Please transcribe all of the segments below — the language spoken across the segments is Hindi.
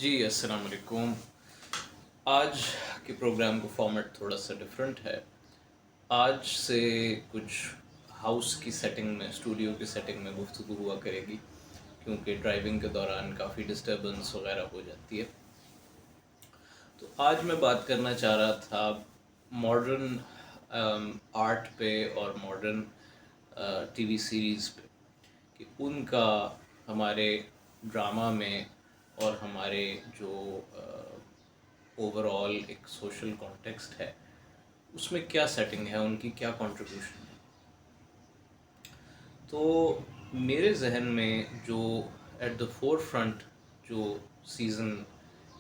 जी, अस्सलाम वालेकुम। आज के प्रोग्राम का फॉर्मेट थोड़ा सा डिफरेंट है। आज से कुछ हाउस की सेटिंग में, स्टूडियो की सेटिंग में गुफ्तगू हुआ करेगी, क्योंकि ड्राइविंग के दौरान काफ़ी डिस्टर्बेंस वगैरह हो जाती है। तो आज मैं बात करना चाह रहा था मॉडर्न आर्ट पे और मॉडर्न टीवी सीरीज़ पे, कि उनका हमारे ड्रामा में और हमारे जो ओवरऑल एक सोशल कॉन्टेक्स्ट है उसमें क्या सेटिंग है, उनकी क्या कंट्रीब्यूशन है। तो मेरे जहन में जो एट द फोर फ्रंट जो सीज़न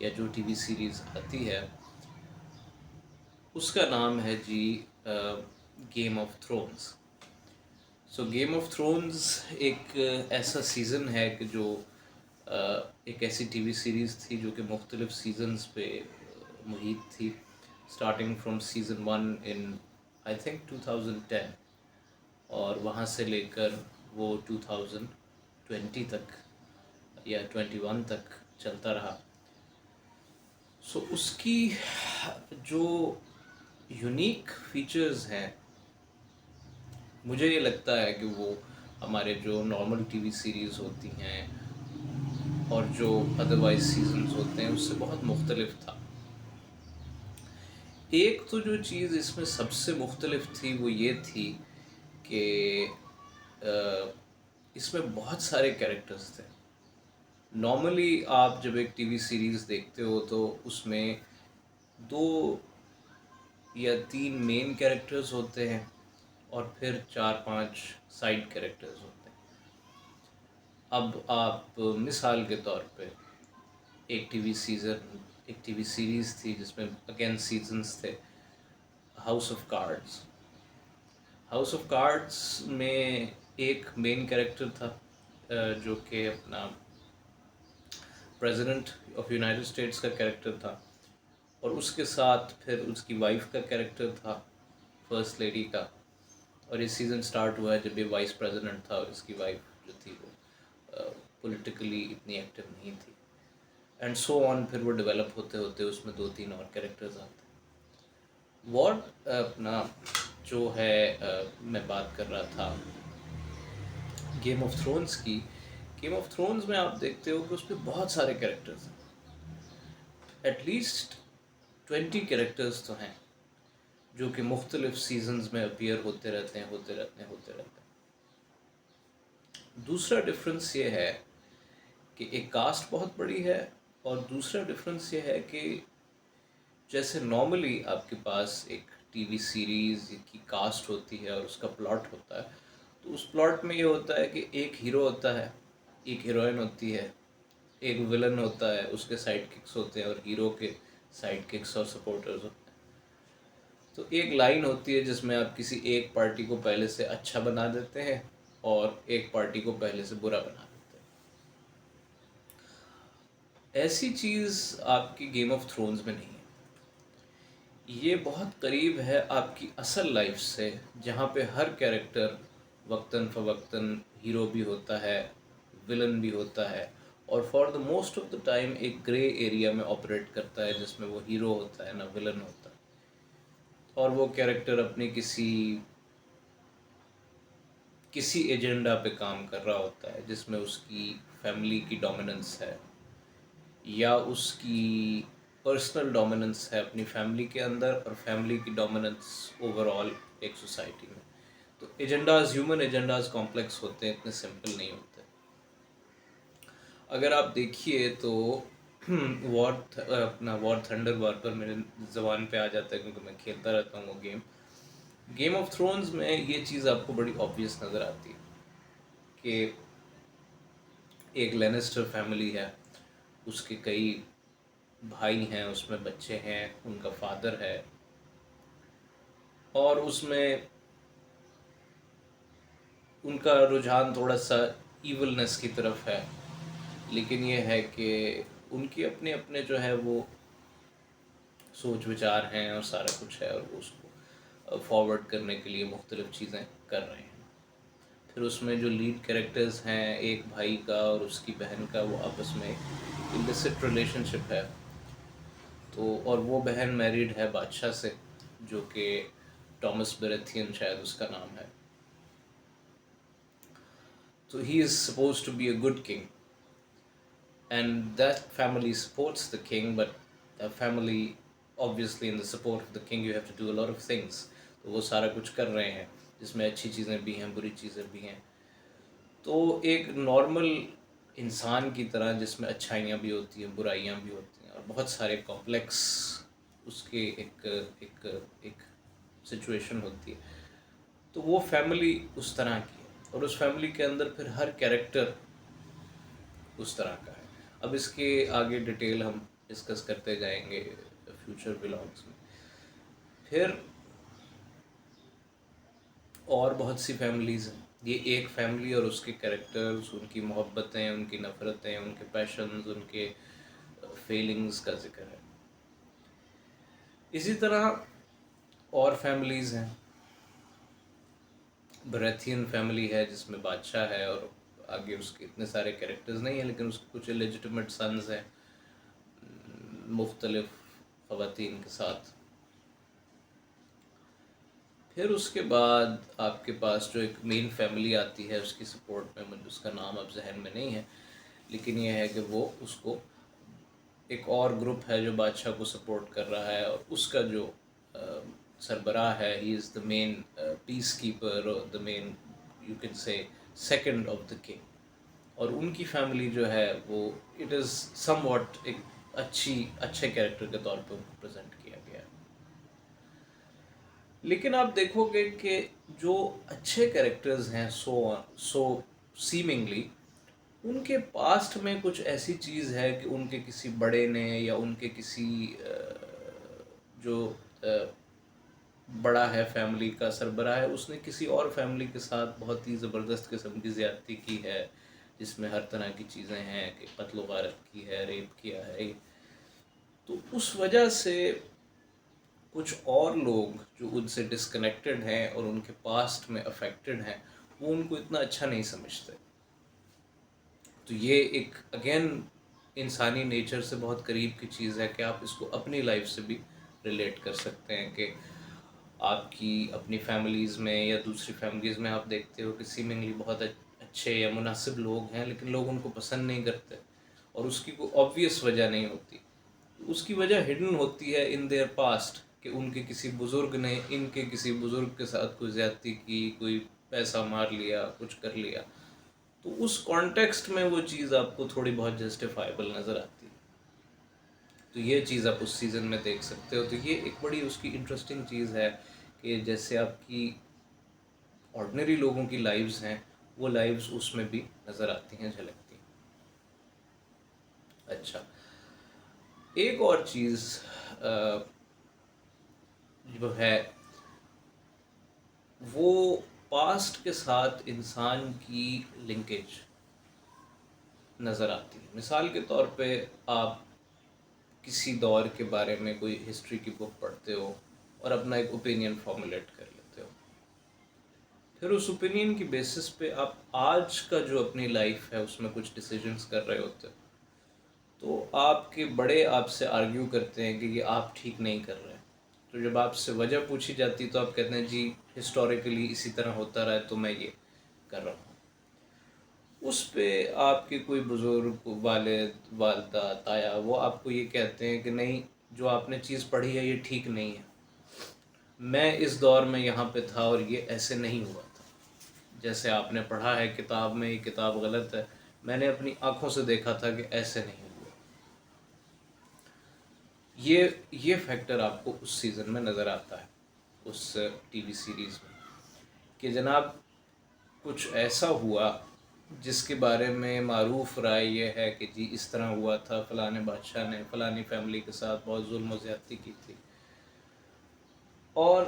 या जो टीवी सीरीज़ आती है उसका नाम है जी Game of Thrones. So Game of Thrones एक ऐसा सीज़न है कि जो एक ऐसी टीवी सीरीज़ थी जो कि मुख्तलिफ सीजन्स पे मुहित थी, starting from season 1 in I think 2010, और वहाँ से लेकर वो 2020 तक या 21 तक चलता रहा। सो उसकी जो यूनिक फीचर्स हैं, मुझे ये लगता है कि वो हमारे जो नॉर्मल टीवी सीरीज़ होती हैं और जो अदरवाइज सीजन्स होते हैं उससे बहुत मुख्तलिफ था। एक तो जो चीज़ इसमें सबसे मुख्तलिफ थी वो ये थी कि इसमें बहुत सारे कैरेक्टर्स थे। नॉर्मली आप जब एक टीवी सीरीज़ देखते हो तो उसमें दो या तीन मेन कैरेक्टर्स होते हैं और फिर चार पांच साइड कैरेक्टर्स होते हैं। अब आप मिसाल के तौर पे एक टीवी सीरीज़ थी जिसमें अगेन सीजन्स थे, house of cards. House of cards में एक मेन कैरेक्टर था जो कि अपना प्रेसिडेंट ऑफ यूनाइटेड स्टेट्स का कैरेक्टर था, और उसके साथ फिर उसकी वाइफ का कैरेक्टर था, फर्स्ट लेडी का। और ये सीज़न स्टार्ट हुआ है जब ये वाइस प्रेसिडेंट था और इसकी वाइफ जो थी वो पॉलिटिकली इतनी एक्टिव नहीं थी, एंड सो ऑन। फिर वो डेवलप होते होते उसमें दो तीन और कैरेक्टर्स आते हैं। वॉट अपना जो है मैं बात कर रहा था गेम ऑफ थ्रोन्स की। गेम ऑफ थ्रोन्स में आप देखते हो कि उसमें बहुत सारे कैरेक्टर्स हैं, एटलीस्ट 20 कैरेक्टर्स तो हैं जो कि मुख्तलिफ सीजन्स में अपीयर होते रहते हैं, होते रहते हैं, होते रहते हैं। दूसरा डिफरेंस ये है कि एक कास्ट बहुत बड़ी है, और दूसरा डिफरेंस ये है कि जैसे नॉर्मली आपके पास एक टीवी सीरीज़ की कास्ट होती है और उसका प्लॉट होता है, तो उस प्लॉट में ये होता है कि एक हीरो होता है, एक हीरोइन होती है, एक विलन होता है, उसके साइड किक्स होते हैं और हीरो के साइड किक्स और सपोर्टर्स होते हैं। तो एक लाइन होती है जिसमें आप किसी एक पार्टी को पहले से अच्छा बना देते हैं और एक पार्टी को पहले से बुरा बना देते हैं। ऐसी चीज़ आपकी गेम ऑफ थ्रोन्स में नहीं है। ये बहुत करीब है आपकी असल लाइफ से, जहाँ पे हर कैरेक्टर वक्तन फ़वक्तन हीरो भी होता है, विलन भी होता है, और for the most of the time एक ग्रे एरिया में ऑपरेट करता है जिसमें वो हीरो होता है ना विलन होता है। और वो कैरेक्टर अपने किसी एजेंडा पे काम कर रहा होता है जिसमें उसकी फैमिली की डोमिनेंस है या उसकी पर्सनल डोमिनेंस है अपनी फैमिली के अंदर, और फैमिली की डोमिनेंस ओवरऑल एक सोसाइटी में। तो एजेंडाज, ह्यूमन एजेंडाज कॉम्प्लेक्स होते हैं, इतने सिंपल नहीं होते। अगर आप देखिए तो अपना वॉर थंडर बार पर मेरे ज़बान पे आ जाता है क्योंकि मैं खेलता रहता हूँ वो गेम। गेम ऑफ थ्रोन्स में ये चीज़ आपको बड़ी ऑब्वियस नज़र आती है कि एक लेनेस्टर फैमिली है, उसके कई भाई हैं, उसमें बच्चे हैं, उनका फादर है, और उसमें उनका रुझान थोड़ा सा ईवलनेस की तरफ है। लेकिन ये है कि उनके अपने अपने जो है वो सोच विचार हैं और सारा कुछ है, और वो उसको फॉरवर्ड करने के लिए मुख्तलिफ़ चीज़ें कर रहे हैं। फिर उसमें जो लीड कैरेक्टर्स हैं, एक भाई का और उसकी बहन का, वो आपस में इलिसिट रिलेशनशिप है। तो और वो बहन मैरिड है बादशाह से, जो कि टॉमस बेरेथियन शायद उसका नाम है। तो he is suppose to be a good king, and that family supports the king, but the family, obviously in the support of the king you have to do a lot of things। तो वो सारा कुछ कर रहे हैं, जिसमें अच्छी चीज़ें भी हैं, बुरी चीज़ें भी हैं। तो एक नॉर्मल इंसान की तरह, जिसमें अच्छाइयाँ भी होती हैं, बुराइयाँ भी होती हैं, और बहुत सारे कॉम्प्लेक्स उसके एक एक एक सिचुएशन होती है। तो वो फैमिली उस तरह की है, और उस फैमिली के अंदर फिर हर कैरेक्टर उस तरह का है। अब इसके आगे डिटेल हम डिस्कस करते जाएंगे फ्यूचर व्लॉग्स में। फिर और बहुत सी फैमिलीज़ हैं। ये एक फैमिली और उसके कैरेक्टर्स, उनकी मोहब्बतें, उनकी नफ़रतें, उनके पैशंस, उनके फीलिंग्स का जिक्र है। इसी तरह और फैमिलीज़ हैं। बरेथियन फैमिली है जिसमें बादशाह है, और आगे उसके इतने सारे कैरेक्टर्स नहीं हैं, लेकिन उसके कुछ इलेजिटिमेट सन्स हैं मुख्तलिफ ख़वातीन के साथ। फिर उसके बाद आपके पास जो एक मेन फैमिली आती है, उसकी सपोर्ट में, मुझे उसका नाम अब जहन में नहीं है, लेकिन ये है कि वो उसको एक और ग्रुप है जो बादशाह को सपोर्ट कर रहा है, और उसका जो सरबराह है, he is the main peacekeeper, और the main, you can say, second of the king. और उनकी फैमिली जो है वो, इट इज़ समवॉट एक अच्छे कैरेक्टर के तौर पे उनको प्रेजेंट किया गया है। लेकिन आप देखोगे कि जो अच्छे कैरेक्टर्स हैं, सो सीमिंगली उनके पास्ट में कुछ ऐसी चीज़ है कि उनके किसी बड़े ने, या उनके किसी जो बड़ा है, फैमिली का सरबराह है, उसने किसी और फैमिली के साथ बहुत ही ज़बरदस्त किस्म की ज़्यादती की है, जिसमें हर तरह की चीज़ें हैं कि कत्ल वारत की है, रेप किया है। तो उस वजह से कुछ और लोग जो उनसे डिस्कनेक्टेड हैं और उनके पास्ट में अफेक्टेड हैं, वो उनको इतना अच्छा नहीं समझते। तो ये एक अगेन इंसानी नेचर से बहुत करीब की चीज़ है कि आप इसको अपनी लाइफ से भी रिलेट कर सकते हैं कि आपकी अपनी फैमिलीज़ में या दूसरी फैमिलीज़ में आप देखते हो कि सीमिंगली बहुत अच्छे या मुनासिब लोग हैं, लेकिन लोग उनको पसंद नहीं करते, और उसकी कोई ऑब्वियस वजह नहीं होती। उसकी वजह हिडन होती है इन देयर पास्ट, कि उनके किसी बुज़ुर्ग ने इनके किसी बुज़ुर्ग के साथ कोई ज़्यादती की, कोई पैसा मार लिया, कुछ कर लिया। तो उस कॉन्टेक्स्ट में वो चीज़ आपको थोड़ी बहुत जस्टिफाइबल नज़र आती है। तो ये चीज़ आप उस सीज़न में देख सकते हो। तो ये एक बड़ी उसकी इंटरेस्टिंग चीज़ है कि जैसे आपकी ऑर्डिनरी लोगों की लाइव्स हैं, वो लाइव्स उसमें भी नज़र आती हैं, झलकती हैं। अच्छा, एक और चीज़ जो है, वो पास्ट के साथ इंसान की लिंकेज नज़र आती है। मिसाल के तौर पे आप किसी दौर के बारे में कोई हिस्ट्री की बुक पढ़ते हो और अपना एक ओपिनियन फॉर्मुलेट कर लेते हो। फिर उस ओपिनियन की बेसिस पे आप आज का जो अपनी लाइफ है उसमें कुछ डिसीजंस कर रहे होते हो, तो आपके बड़े आपसे आर्ग्यू करते हैं कि ये आप ठीक नहीं कर रहे हैं। तो जब आपसे वजह पूछी जाती तो आप कहते हैं जी हिस्टोरिकली इसी तरह होता रहा है, तो मैं ये कर रहा हूँ। उस पे आपके कोई बुज़ुर्ग, वालिद, वालदा, ताया, वो आपको ये कहते हैं कि नहीं, जो आपने चीज़ पढ़ी है ये ठीक नहीं है, मैं इस दौर में यहाँ पे था और ये ऐसे नहीं हुआ था। जैसे आपने पढ़ा है किताब में, ये किताब गलत है, मैंने अपनी आँखों से देखा था कि ऐसे नहीं हुआ। ये फैक्टर आपको उस सीज़न में नज़र आता है, उस टीवी सीरीज़ में, कि जनाब कुछ ऐसा हुआ जिसके बारे में मारूफ राय ये है कि जी इस तरह हुआ था, फ़लाने बादशाह ने फ़लानी फैमिली के साथ बहुत जुल्म और ज़्यादती की थी। और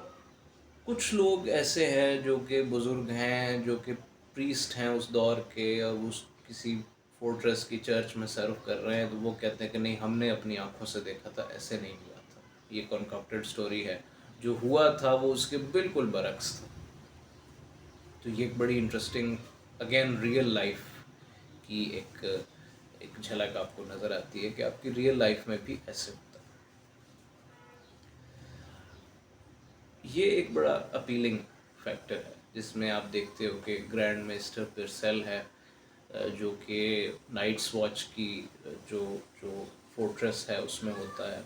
कुछ लोग ऐसे हैं जो कि बुज़ुर्ग हैं, जो कि प्रीस्ट हैं उस दौर के, और उस किसी फोर्ट्रेस की चर्च में सर्व कर रहे हैं, तो वो कहते हैं कि नहीं, हमने अपनी आँखों से देखा था, ऐसे नहीं हुआ था, ये कॉन्कॉक्टेड स्टोरी है, जो हुआ था वो उसके बिल्कुल बरक्स था। तो ये एक बड़ी इंटरेस्टिंग, अगेन रियल लाइफ की एक एक झलक आपको नज़र आती है कि आपकी रियल लाइफ में भी ऐसे होता है। ये एक बड़ा अपीलिंग फैक्टर है जिसमें आप देखते हो कि ग्रैंड मास्टर पिरसेल है, जो कि नाइट्स वॉच की जो जो फोर्ट्रेस है उसमें होता है,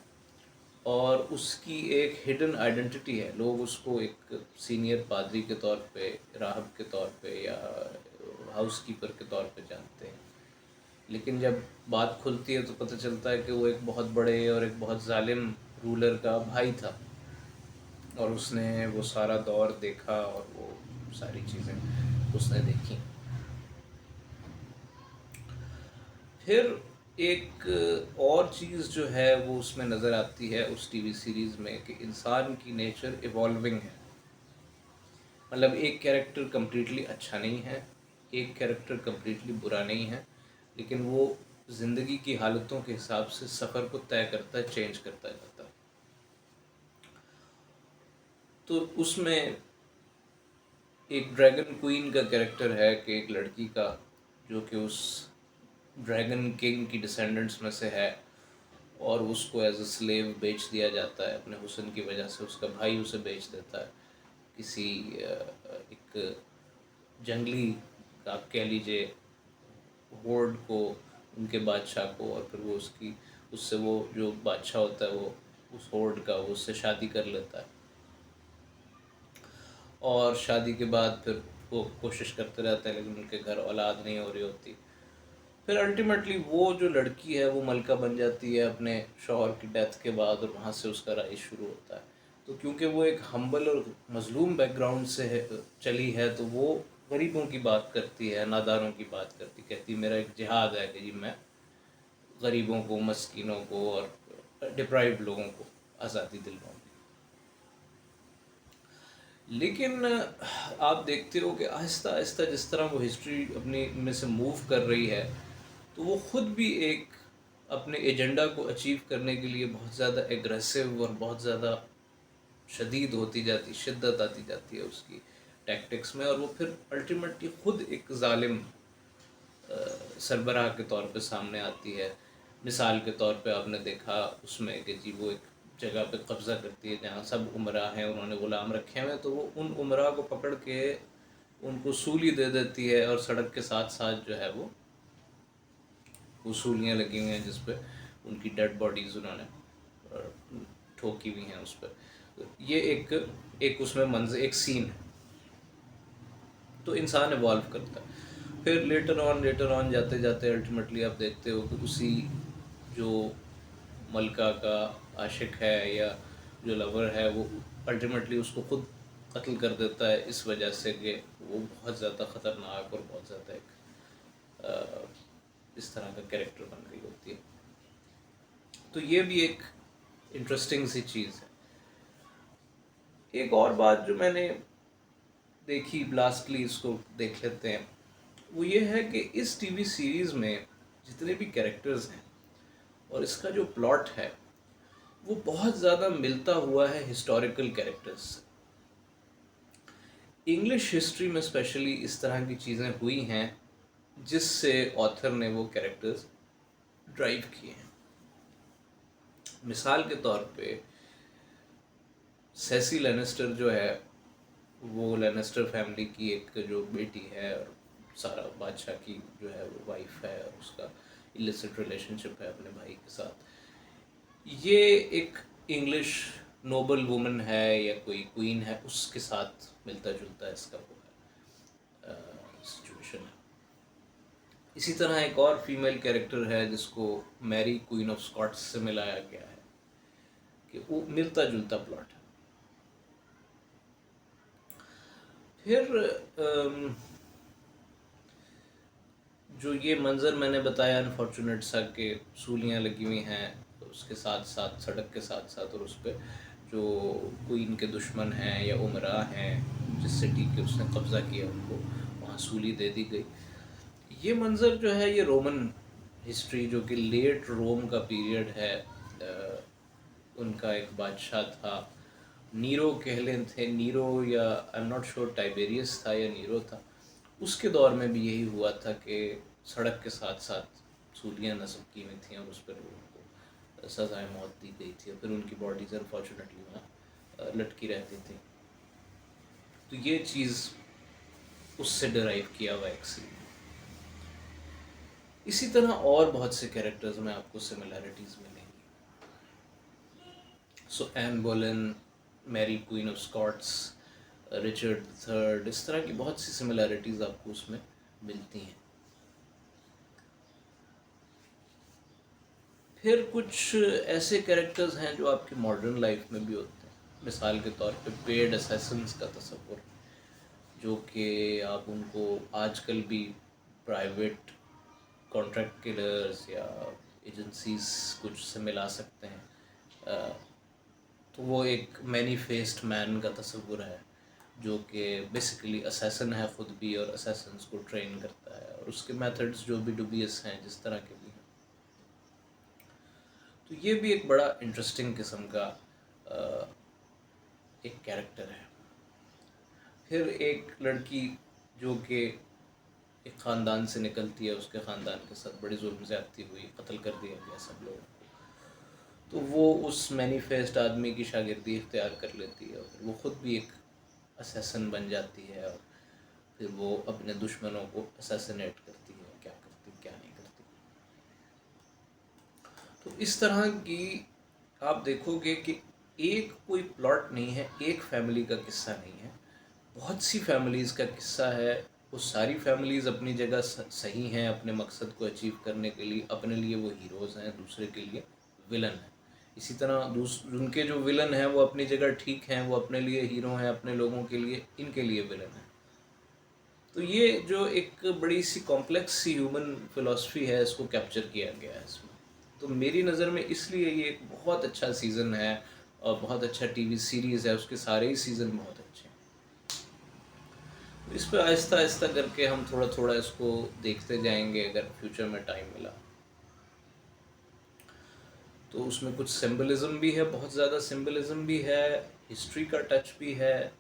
और उसकी एक हिडन आइडेंटिटी है। लोग उसको एक सीनियर पादरी के तौर पे, राहब के तौर पे या हाउस कीपर के तौर पे जानते हैं, लेकिन जब बात खुलती है तो पता चलता है कि वो एक बहुत बड़े और एक बहुत जालिम रूलर का भाई था, और उसने वो सारा दौर देखा और वो सारी चीज़ें उसने देखी। फिर एक और चीज़ जो है वो उसमें नज़र आती है उस टीवी सीरीज़ में कि इंसान की नेचर इवॉल्विंग है। मतलब एक कैरेक्टर कम्प्लीटली अच्छा नहीं है, एक कैरेक्टर कम्प्लीटली बुरा नहीं है, लेकिन वो ज़िंदगी की हालतों के हिसाब से सफ़र को तय करता है, चेंज करता जाता है। तो उसमें एक ड्रैगन क्वीन का कैरेक्टर है कि एक लड़की का जो कि उस ड्रैगन किंग की डिसेंडेंट्स में से है, और उसको एज अ स्लेव बेच दिया जाता है अपने हुस्न की वजह से। उसका भाई उसे बेच देता है किसी एक जंगली, आप कह लीजिए, होर्ड को, उनके बादशाह को, और फिर वो उसकी उससे वो जो बादशाह होता है वो उस होर्ड का वो उससे शादी कर लेता है, और शादी के बाद फिर वो कोशिश करते रहते हैं लेकिन उनके घर औलाद नहीं हो रही होती। फिर अल्टीमेटली वो जो लड़की है वो मलका बन जाती है अपने शौहर की डेथ के बाद, और वहाँ से उसका राइज शुरू होता है। तो क्योंकि वो एक हम्बल और मजलूम बैकग्राउंड से चली है, तो वो गरीबों की बात करती है, नादारों की बात करती, कहती मेरा एक जिहाद है कि जी मैं गरीबों को, मस्कीनों को और डिप्राइव्ड लोगों को आज़ादी दिलवाऊंगी। लेकिन आप देखते हो कि आहिस्ता आहिस्ता जिस तरह वो हिस्ट्री अपनी में से मूव कर रही है, तो वो ख़ुद भी एक अपने एजेंडा को अचीव करने के लिए बहुत ज़्यादा एग्रेसिव और बहुत ज़्यादा शदीद होती जाती, शिद्दत आती जाती है उसकी टैक्टिक्स में, और वो फिर अल्टीमेटली ख़ुद एक ज़ालिम सरबराह के तौर पे सामने आती है। मिसाल के तौर पे आपने देखा उसमें कि जी वो एक जगह पे कब्ज़ा करती है जहाँ सब उमरा हैं, उन्होंने ग़ुलाम रखे हुए हैं, तो वो उन उमरा को पकड़ के उनको सूली दे देती है, और सड़क के साथ साथ जो है वो सूलियाँ लगी हुई हैं जिस पे उनकी डेड बॉडीज़ उन्होंने ठोकी हुई हैं उस पर। तो ये एक उसमें मंजर, एक सीन है। तो इंसान इवॉल्व करता है। फिर लेटर ऑन जाते जाते अल्टीमेटली आप देखते हो कि उसी जो मलका का आशिक है या जो लवर है वो अल्टीमेटली उसको खुद कत्ल कर देता है, इस वजह से कि वो बहुत ज़्यादा ख़तरनाक और बहुत ज़्यादा एक इस तरह का कैरेक्टर बन रही होती है। तो ये भी एक इंटरेस्टिंग सी चीज़ है। एक और बात जो मैंने देखी, लास्टली इसको देख लेते हैं, वो ये है कि इस टीवी सीरीज़ में जितने भी कैरेक्टर्स हैं और इसका जो प्लॉट है वो बहुत ज़्यादा मिलता हुआ है हिस्टोरिकल कैरेक्टर्स से। इंग्लिश हिस्ट्री में स्पेशली इस तरह की चीज़ें हुई हैं जिससे ऑथर ने वो कैरेक्टर्स ड्राइव किए हैं। मिसाल के तौर पे सेसी लेनेस्टर जो है वो लेनेस्टर फैमिली की एक जो बेटी है, और सारा बादशाह की जो है वो वाइफ है, और उसका इलिसिट रिलेशनशिप है अपने भाई के साथ। ये एक इंग्लिश नोबल वुमन है या कोई क्वीन है, उसके साथ मिलता जुलता है इसका वो है सिचुएशन है। इसी तरह एक और फीमेल कैरेक्टर है जिसको मैरी क्वीन ऑफ स्कॉट्स से मिलाया गया है, कि वो मिलता जुलता प्लॉट है। फिर जो ये मंज़र मैंने बताया अनफॉर्चुनेट सा कि सूलियाँ लगी हुई हैं तो उसके साथ साथ, सड़क के साथ साथ, और उस पर जो क्वीन के दुश्मन हैं या उमरा हैं जिस सिटी के उसने कब्ज़ा किया उनको वहाँ सूली दे दी गई। ये मंज़र जो है ये रोमन हिस्ट्री, जो कि लेट रोम का पीरियड है, उनका एक बादशाह था, नीरो कह लें थे, नीरो या I am not sure Tiberius था या नीरो था। उसके दौर में भी यही हुआ था कि सड़क के साथ साथ सूलियाँ नस्ब की हुई थी और उस पर उनको सज़ाए मौत दी गई थी और फिर उनकी बॉडीज़ अनफॉर्चुनेटली वहाँ लटकी रहती थी। तो ये चीज़ उससे डिराइव किया हुआ एक सीन। इसी तरह और बहुत से कैरेक्टर्स में आपको सिमिलैरिटीज़ मिलेंगी। So Anne Boleyn, Mary queen of Scots, Richard third, इस तरह की बहुत सी सिमिलैरिटीज़ आपको उसमें मिलती हैं। फिर कुछ ऐसे कैरेक्टर्स हैं जो आपकी मॉडर्न लाइफ में भी होते हैं। मिसाल के तौर पे पेड असैसिन्स का तस्वुर, जो कि आप उनको आजकल भी प्राइवेट कॉन्ट्रैक्ट किलर्स या एजेंसीज कुछ से मिला सकते हैं। तो वो एक मैनी फेस्ड मैन का तस्वुर है, जो कि बेसिकली असैसन है ख़ुद भी और असैसन्स को ट्रेन करता है, और उसके मेथड्स जो भी डुबियस हैं जिस तरह के भी हैं। तो ये भी एक बड़ा इंटरेस्टिंग किस्म का एक कैरेक्टर है। फिर एक लड़की जो कि एक ख़ानदान से निकलती है, उसके ख़ानदान के साथ बड़ी जुल्म ज़्यादती हुई, कत्ल कर दिया गया सब लोगों को, तो वो उस मैनिफेस्ट आदमी की शागिर्दी इख्तियार कर लेती है और फिर वो ख़ुद भी एक असैसन बन जाती है और फिर वो अपने दुश्मनों को असैसिनेट करती है, क्या करती क्या नहीं करती। तो इस तरह की आप देखोगे कि एक कोई प्लॉट नहीं है, एक फैमिली का किस्सा नहीं है, बहुत सी फैमिलीज़ का किस्सा है। वो सारी फैमिलीज़ अपनी जगह सही हैं अपने मकसद को अचीव करने के लिए, अपने लिए वो हीरोज़ हैं, दूसरे के लिए विलन हैं। इसी तरह उनके जो विलन हैं वो अपनी जगह ठीक हैं, वो अपने लिए हीरो हैं, अपने लोगों के लिए, इनके लिए विलन हैं। तो ये जो एक बड़ी सी कॉम्प्लेक्स सी ह्यूमन फ़िलॉसफी है, इसको कैप्चर किया गया है इसमें। तो मेरी नज़र में इसलिए ये एक बहुत अच्छा सीज़न है और बहुत अच्छा टीवी सीरीज़ है, उसके सारे ही सीज़न बहुत अच्छे हैं। तो इस पे आहिस्ता आहिस्ता करके हम थोड़ा थोड़ा इसको देखते जाएंगे अगर फ्यूचर में टाइम मिला। तो उसमें कुछ सिंबलिज़म भी है, बहुत ज़्यादा सिंबलिज़म भी है, हिस्ट्री का टच भी है,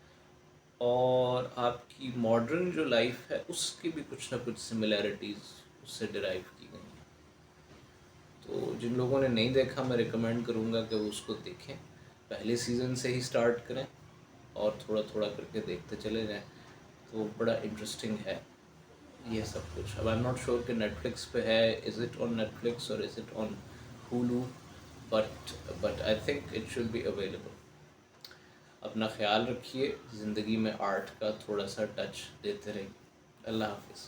और आपकी मॉडर्न जो लाइफ है उसकी भी कुछ ना कुछ सिमिलैरिटीज़ उससे डिराइव की गई हैं। तो जिन लोगों ने नहीं देखा, मैं रिकमेंड करूँगा कि वो उसको देखें, पहले सीज़न से ही स्टार्ट करें और थोड़ा थोड़ा करके देखते चले जाएं। तो बड़ा इंटरेस्टिंग है ये सब कुछ। अब आई एम नॉट श्योर कि नेटफ्लिक्स पे है, इज़ इट ऑन नेटफ्लिक्स और is it on Hulu, but I think it should be available. अपना ख्याल रखिए, ज़िंदगी में आर्ट का थोड़ा सा टच देते रहिए। अल्लाह हाफिज़।